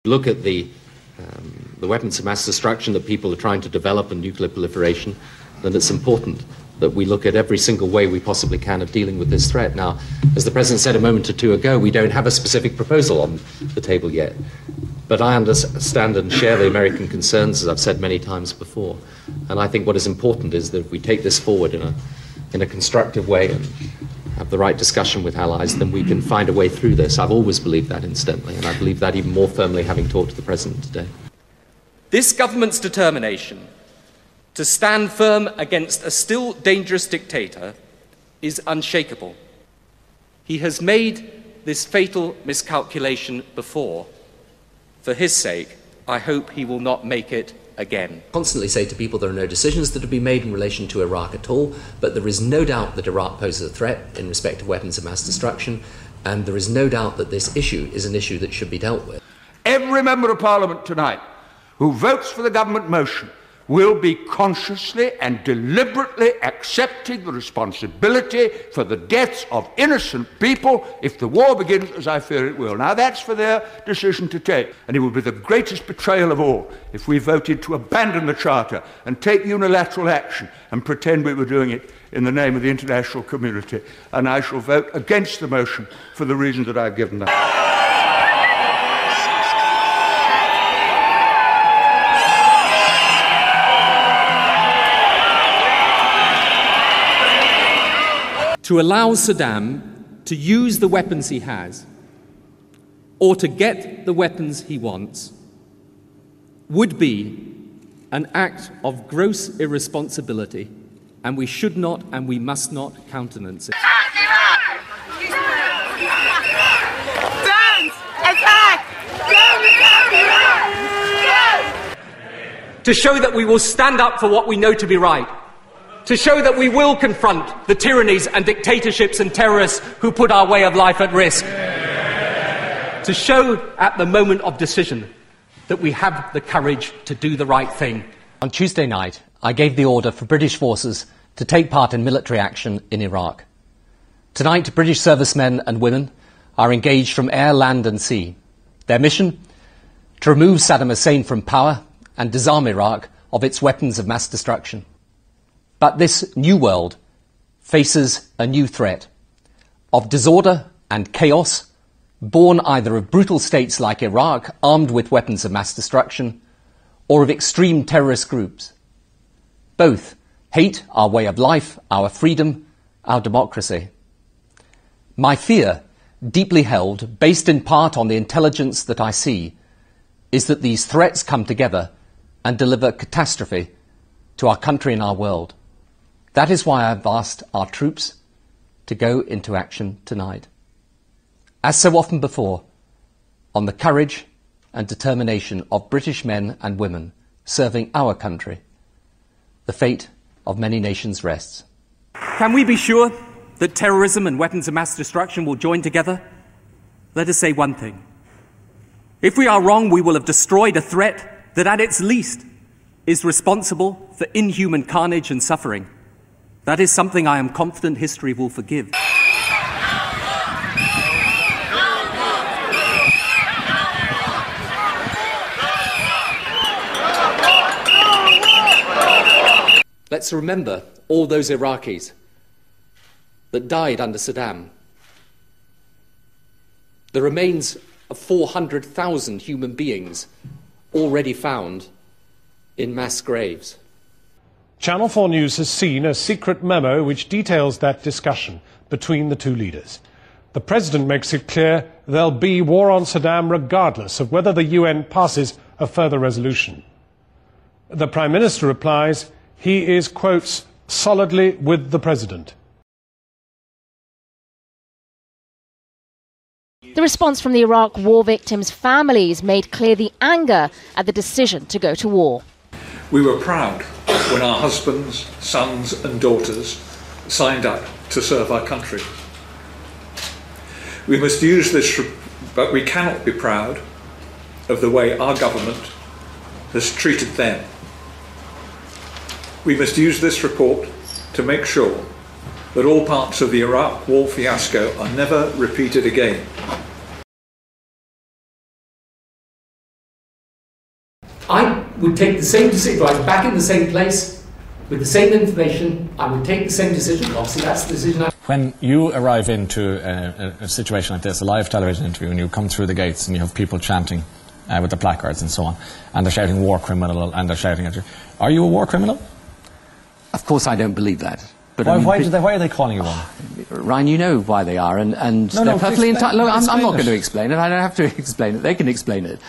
Look at the weapons of mass destruction that people are trying to develop and nuclear proliferation, then it's important that we look at every single way we possibly can of dealing with this threat. Now, as the President said a moment or two ago, we don't have a specific proposal on the table yet. But I understand and share the American concerns, as I've said many times before. And I think what is important is that if we take this forward in a constructive way and have the right discussion with allies, then we can find a way through this. I've always believed that, incidentally, and I believe that even more firmly having talked to the President today. This government's determination to stand firm against a still dangerous dictator is unshakable. He has made this fatal miscalculation before. For his sake, I hope he will not make it again. Constantly say to people there are no decisions that have been made in relation to Iraq at all, but there is no doubt that Iraq poses a threat in respect of weapons of mass destruction, and there is no doubt that this issue is an issue that should be dealt with. Every member of Parliament tonight who votes for the government motion will be consciously and deliberately accepting the responsibility for the deaths of innocent people if the war begins, as I fear it will. Now, that's for their decision to take, and it would be the greatest betrayal of all if we voted to abandon the Charter and take unilateral action and pretend we were doing it in the name of the international community. And I shall vote against the motion for the reasons that I've given them. To allow Saddam to use the weapons he has, or to get the weapons he wants, would be an act of gross irresponsibility, and we should not and we must not countenance it. To show that we will stand up for what we know to be right. To show that we will confront the tyrannies and dictatorships and terrorists who put our way of life at risk. To show at the moment of decision that we have the courage to do the right thing. On Tuesday night, I gave the order for British forces to take part in military action in Iraq. Tonight, British servicemen and women are engaged from air, land and sea. Their mission? To remove Saddam Hussein from power and disarm Iraq of its weapons of mass destruction. But this new world faces a new threat of disorder and chaos, born either of brutal states like Iraq, armed with weapons of mass destruction, or of extreme terrorist groups. Both hate our way of life, our freedom, our democracy. My fear, deeply held, based in part on the intelligence that I see, is that these threats come together and deliver catastrophe to our country and our world. That is why I've asked our troops to go into action tonight. As so often before, on the courage and determination of British men and women serving our country, the fate of many nations rests. Can we be sure that terrorism and weapons of mass destruction will join together? Let us say one thing. If we are wrong, we will have destroyed a threat that at its least is responsible for inhuman carnage and suffering. That is something I am confident history will forgive. Let's remember all those Iraqis that died under Saddam. The remains of 400,000 human beings already found in mass graves. Channel 4 News has seen a secret memo which details that discussion between the two leaders. The President makes it clear there'll be war on Saddam regardless of whether the UN passes a further resolution. The Prime Minister replies he is, quotes, solidly with the President. The response from the Iraq war victims' families made clear the anger at the decision to go to war. We were proud when our husbands, sons and daughters signed up to serve our country. We must use this, but we cannot be proud of the way our government has treated them. We must use this report to make sure that all parts of the Iraq war fiasco are never repeated again. would take the same decision. If I was back in the same place with the same information, I would take the same decision. Obviously, that's the decision. When you arrive into a situation like this, a live television interview, and you come through the gates and you have people chanting with the placards and so on, and they're shouting war criminal, and they're shouting at you, are you a war criminal? Of course I don't believe that. But why are they calling you one? Ryan, you know why they are, and they're perfectly entitled. Look, I'm not going to explain it. I don't have to explain it. They can explain it.